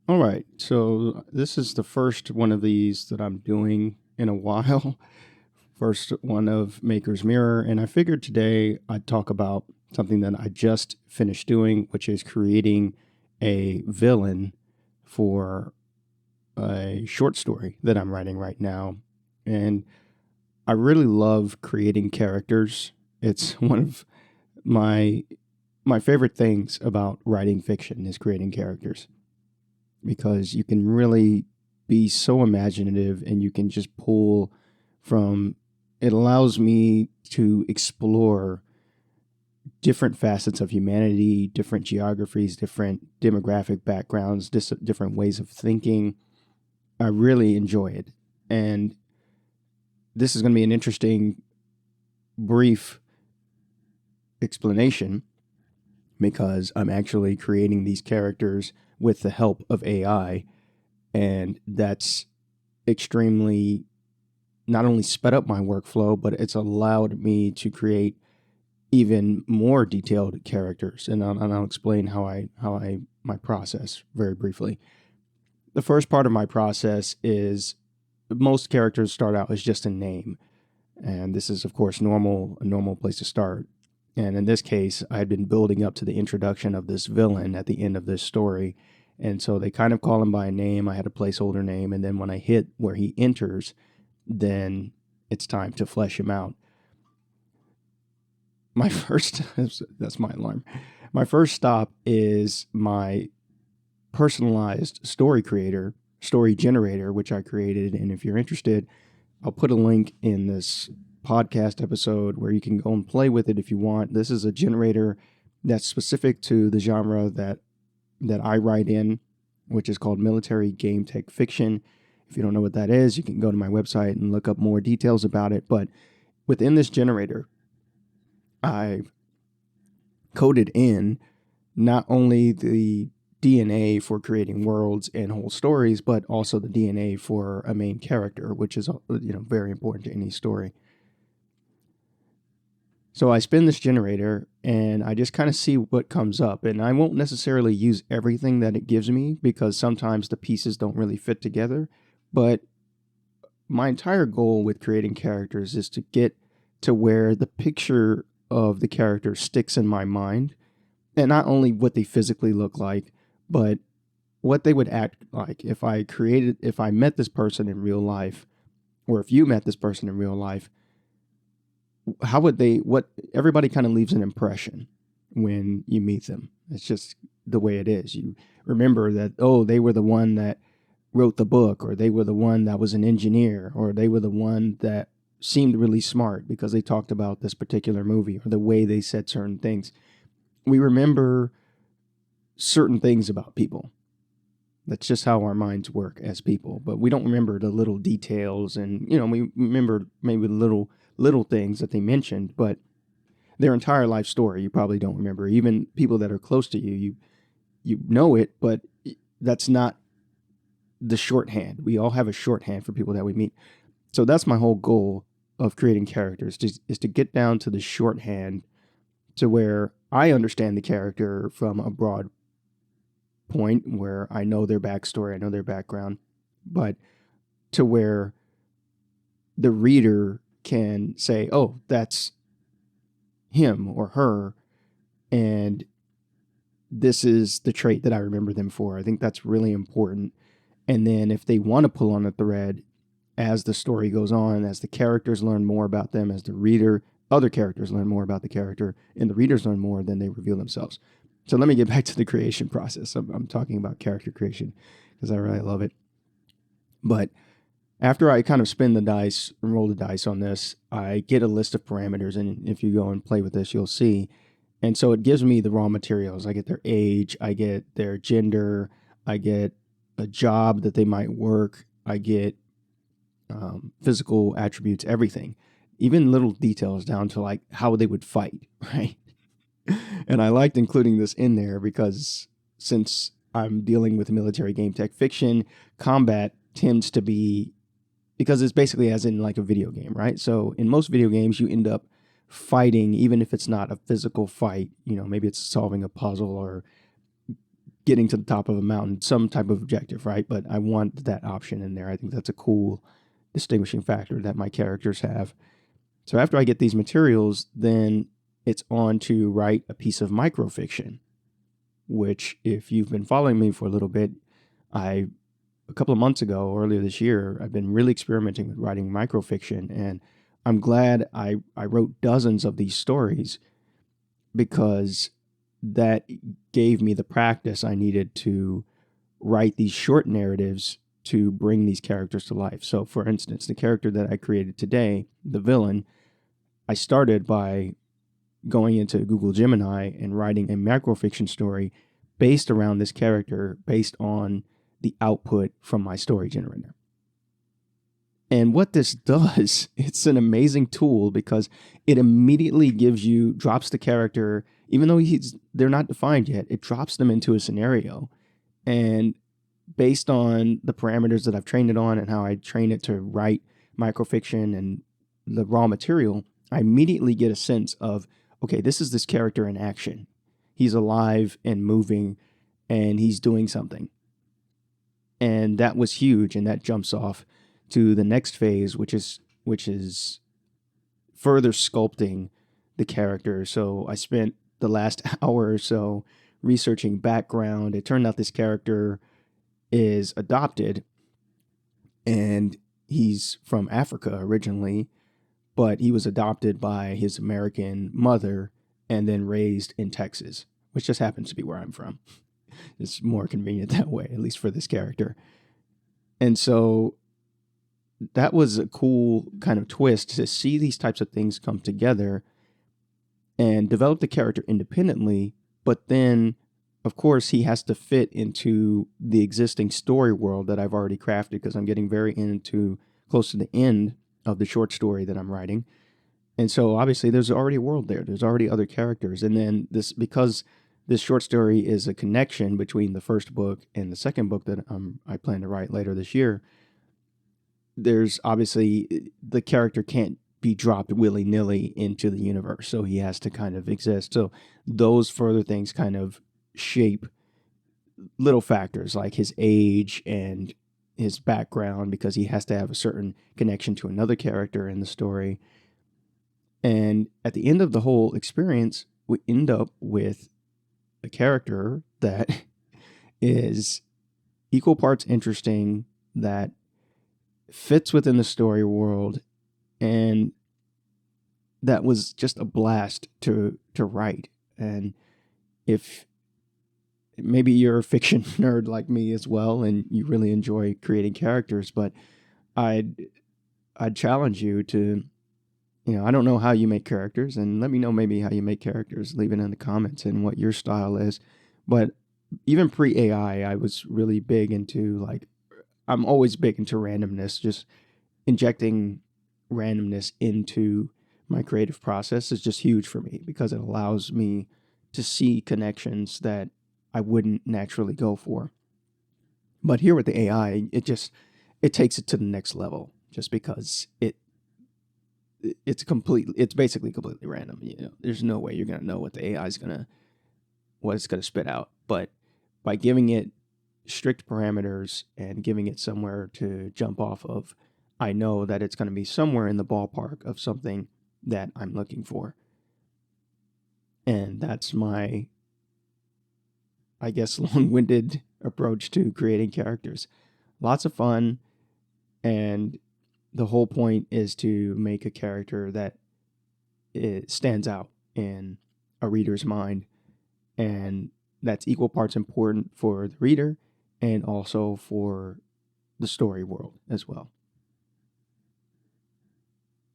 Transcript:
All right. So this is the first one of these that I'm doing in a while. First one of Maker's Mirror. And I figured today I'd talk about something that I just finished doing, which is creating a villain for a short story that I'm writing right now. And I really love creating characters. It's one of my my favorite things about writing fiction is creating characters because you can really be so imaginative and you can just pull from it allows me to explore different facets of humanity, different geographies, different demographic backgrounds, different ways of thinking. I really enjoy it. And this is going to be an interesting, brief explanation because I'm actually creating these characters with the help of AI. And that's extremely not only sped up my workflow, but it's allowed me to create even more detailed characters. And I'll explain how I my process very briefly. The first part of my process is most characters start out as just a name, and this is of course a normal place to start. And in this case, I had been building up to the introduction of this villain at the end of this story. And so they kind of call him by a name. I had a placeholder name. And then when I hit where he enters, then it's time to flesh him out. My first, that's my alarm. My first stop is my personalized story generator, which I created. And if you're interested, I'll put a link in this podcast episode where you can go and play with it if you want. This is a generator that's specific to the genre that I write in, which is called military game tech fiction. If you don't know what that is, you can go to my website and look up more details about it. But within this generator, I've coded in not only the DNA for creating worlds and whole stories, but also the DNA for a main character, which is very important to any story. So I spin this generator and I just kind of see what comes up. And I won't necessarily use everything that it gives me because sometimes the pieces don't really fit together. But my entire goal with creating characters is to get to where the picture of the character sticks in my mind. And not only what they physically look like, but what they would act like if I met this person in real life, or if you met this person in real life, how would they what everybody kind of leaves an impression when you meet them. It's just the way it is. You remember that, oh, they were the one that wrote the book, or they were the one that was an engineer, or they were the one that seemed really smart because they talked about this particular movie or the way they said certain things. We remember certain things about people. That's just how our minds work as people. But we don't remember the little details, and we remember maybe the little things that they mentioned, but their entire life story you probably don't remember. Even people that are close to you, you know it, but that's not the shorthand. We all have a shorthand for people that we meet. So that's my whole goal of creating characters is to get down to the shorthand to where I understand the character from a broad point where I know their backstory, I know their background, but to where the reader can say, oh, that's him or her, and this is the trait that I remember them for. I think that's really important. And then if they want to pull on a thread as the story goes on, as the characters learn more about them, as the reader, other characters learn more about the character, and the readers learn more, then they reveal themselves. So let me get back to the creation process. I'm talking about character creation because I really love it. But after I kind of spin the dice and roll the dice on this, I get a list of parameters. And if you go and play with this, you'll see. And so it gives me the raw materials. I get their age, I get their gender, I get a job that they might work, I get physical attributes, everything, even little details down to like how they would fight, right? And I liked including this in there because since I'm dealing with military game tech fiction, combat tends to be because it's basically as in like a video game, right? So in most video games, you end up fighting, even if it's not a physical fight. Maybe it's solving a puzzle or getting to the top of a mountain, some type of objective, right? But I want that option in there. I think that's a cool distinguishing factor that my characters have. So after I get these materials, then it's on to write a piece of microfiction, which, if you've been following me for a little bit, a couple of months ago, earlier this year, I've been really experimenting with writing microfiction, and I'm glad I wrote dozens of these stories, because that gave me the practice I needed to write these short narratives to bring these characters to life. So, for instance, the character that I created today, the villain, I started by going into Google Gemini and writing a microfiction story based around this character, based on the output from my story generator. And what this does, it's an amazing tool, because it immediately drops the character, even though they're not defined yet, it drops them into a scenario. And based on the parameters that I've trained it on and how I train it to write microfiction and the raw material, I immediately get a sense of, okay, this is this character in action. He's alive and moving, and he's doing something. And that was huge, and that jumps off to the next phase, which is further sculpting the character. So I spent the last hour or so researching background. It turned out this character is adopted, and he's from Africa originally, but he was adopted by his American mother and then raised in Texas, which just happens to be where I'm from. It's more convenient that way, at least for this character. And so that was a cool kind of twist to see these types of things come together and develop the character independently. But then, of course, he has to fit into the existing story world that I've already crafted, because I'm getting very close to the end of the short story that I'm writing. And so obviously there's already a world there. There's already other characters. And then because this short story is a connection between the first book and the second book that I plan to write later this year, there's obviously, the character can't be dropped willy-nilly into the universe, so he has to kind of exist. So those further things kind of shape little factors like his age and his background, because he has to have a certain connection to another character in the story. And at the end of the whole experience, we end up with a character that is equal parts interesting, that fits within the story world, and that was just a blast to write. And if maybe you're a fiction nerd like me as well, and you really enjoy creating characters, but I'd challenge you to, I don't know how you make characters, and let me know maybe how you make characters. Leave it in the comments and what your style is. But even pre-AI, I was really big into, I'm always big into randomness. Just injecting randomness into my creative process is just huge for me, because it allows me to see connections that I wouldn't naturally go for. But here with the AI, it takes it to the next level, just because it's basically completely random. There's no way you're gonna know what the AI is what it's gonna spit out. But by giving it strict parameters and giving it somewhere to jump off of, I know that it's going to be somewhere in the ballpark of something that I'm looking for. And that's my, I guess, long-winded approach to creating characters. Lots of fun, and the whole point is to make a character that it stands out in a reader's mind, and that's equal parts important for the reader and also for the story world as well.